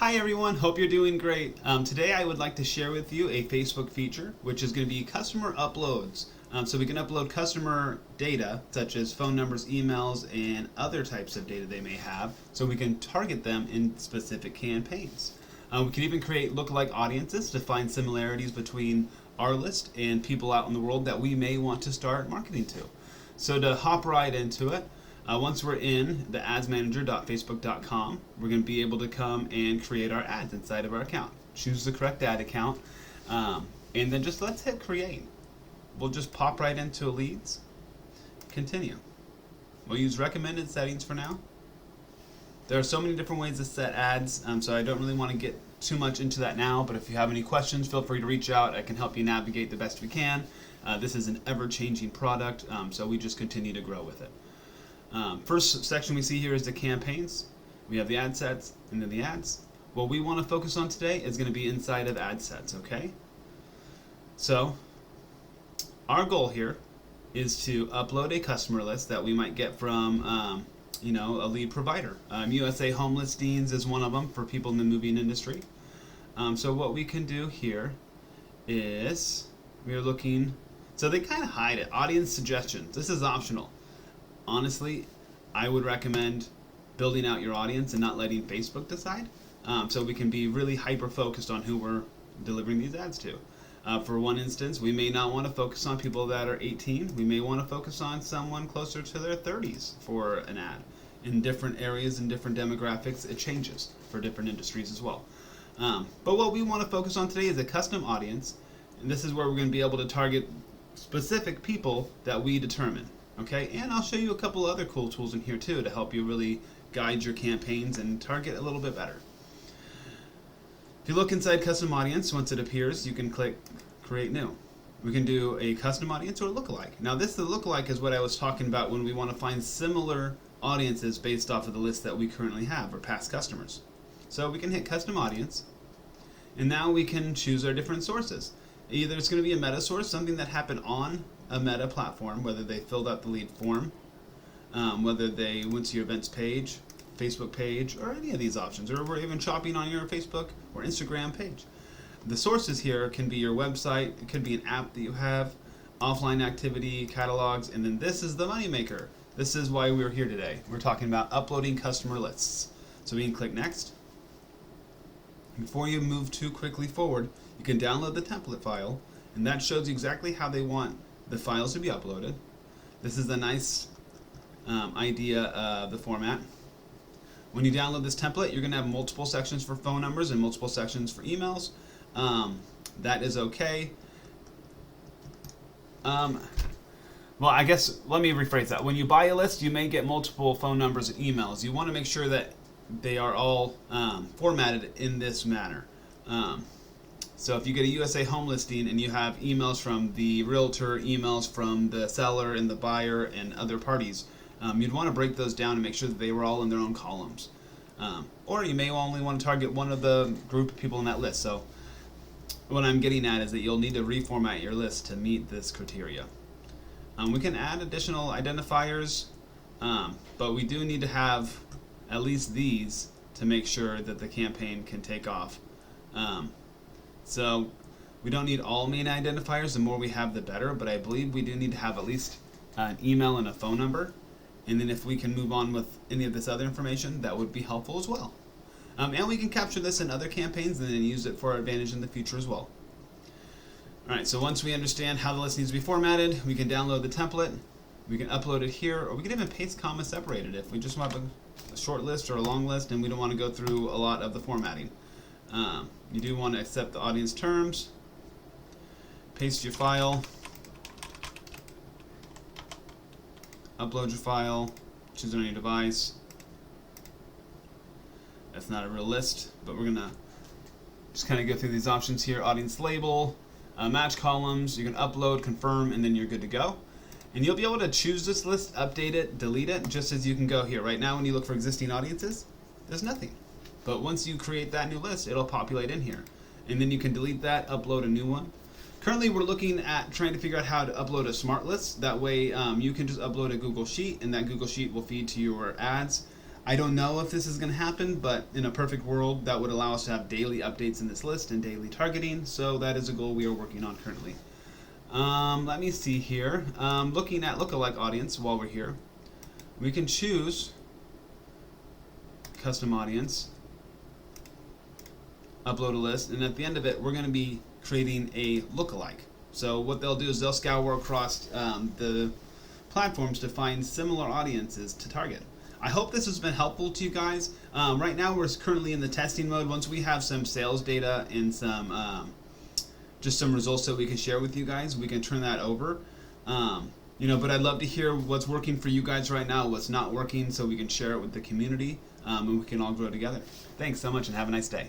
Hi everyone, hope you're doing great. Today I would like to share with you a Facebook feature which is going to be customer uploads. So we can upload customer data such as phone numbers, emails, and other types of data they may have so we can target them in specific campaigns. We can even create lookalike audiences to find similarities between our list and people out in the world that we may want to start marketing to. So to hop right into it, once we're in the adsmanager.facebook.com, we're going to be able to come and create our ads inside of our account. Choose the correct ad account, and then just let's hit create. We'll just pop right into leads, continue. We'll use recommended settings for now. There are so many different ways to set ads, so I don't really want to get too much into that now, but if you have any questions, feel free to reach out. I can help you navigate the best we can. This is an ever-changing product, so we just continue to grow with it. First section we see here is the campaigns. We have the ad sets and then the ads. What we want to focus on today is going to be inside of ad sets, okay? So our goal here is to upload a customer list that we might get from a lead provider. USA Home Listings is one of them for people in the moving industry. So what we can do here is we are looking, so they kind of hide it, audience suggestions. This is optional. Honestly, I would recommend building out your audience and not letting Facebook decide, so we can be really hyper-focused on who we're delivering these ads to. For one instance, we may not want to focus on people that are 18. We may want to focus on someone closer to their 30s for an ad. In different areas and different demographics, it changes for different industries as well. But what we want to focus on today is a custom audience, and this is where we're going to be able to target specific people that we determine. Okay, and I'll show you a couple other cool tools in here too to help you really guide your campaigns and target a little bit better. If you look inside custom audience, once it appears, you can click create new. We can do a custom audience or a lookalike. Now the lookalike is what I was talking about when we want to find similar audiences based off of the list that we currently have or past customers. So we can hit custom audience, and now we can choose our different sources. Either it's going to be a meta source, something that happened on a meta platform, whether they filled out the lead form, whether they went to your events page, Facebook page, or any of these options, or we're even shopping on your Facebook or Instagram page. The sources here can be your website, it could be an app that you have, offline activity, catalogs, and then this is the moneymaker. This is why we're here today. We're talking about uploading customer lists. So we can click next. Before you move too quickly forward, you can download the template file, and that shows you exactly how they want the files to be uploaded. This is a nice idea of the format. When you download this template, you're going to have multiple sections for phone numbers and multiple sections for emails. That is okay. Well, I guess let me rephrase that. When you buy a list, you may get multiple phone numbers and emails. You want to make sure that they are all formatted in this manner. So if you get a USA Home Listing and you have emails from the realtor, emails from the seller and the buyer and other parties, you'd want to break those down and make sure that they were all in their own columns. Or you may only want to target one of the group of people in that list. So what I'm getting at is that you'll need to reformat your list to meet this criteria. We can add additional identifiers, but we do need to have at least these to make sure that the campaign can take off. So we don't need all main identifiers. The more we have, the better, but I believe we do need to have at least an email and a phone number. And then if we can move on with any of this other information, that would be helpful as well. And we can capture this in other campaigns and then use it for our advantage in the future as well. Alright, so once we understand how the list needs to be formatted, we can download the template, we can upload it here, or we can even paste comma separated if we just want a short list or a long list and we don't want to go through a lot of the formatting. You do want to accept the audience terms, paste your file, upload your file, choose it on your device. That's not a real list, but we're going to just kind of go through these options here. Audience label, match columns, you can upload, confirm, and then you're good to go. And you'll be able to choose this list, update it, delete it, just as you can go here. Right now when you look for existing audiences, there's nothing. But once you create that new list, it'll populate in here. And then you can delete that, upload a new one. Currently we're looking at trying to figure out how to upload a smart list. That way you can just upload a Google Sheet, and that Google Sheet will feed to your ads. I don't know if this is going to happen, but in a perfect world, that would allow us to have daily updates in this list and daily targeting. So that is a goal we are working on currently. Let me see here. Looking at lookalike audience while we're here, we can choose custom audience, upload a list, and at the end of it, we're going to be creating a lookalike. So what they'll do is they'll scour across the platforms to find similar audiences to target. I hope this has been helpful to you guys. Right now we're currently in the testing mode. Once we have some sales data and some just some results that we can share with you guys, we can turn that over. But I'd love to hear what's working for you guys right now, what's not working, so we can share it with the community, and we can all grow together. Thanks so much and have a nice day.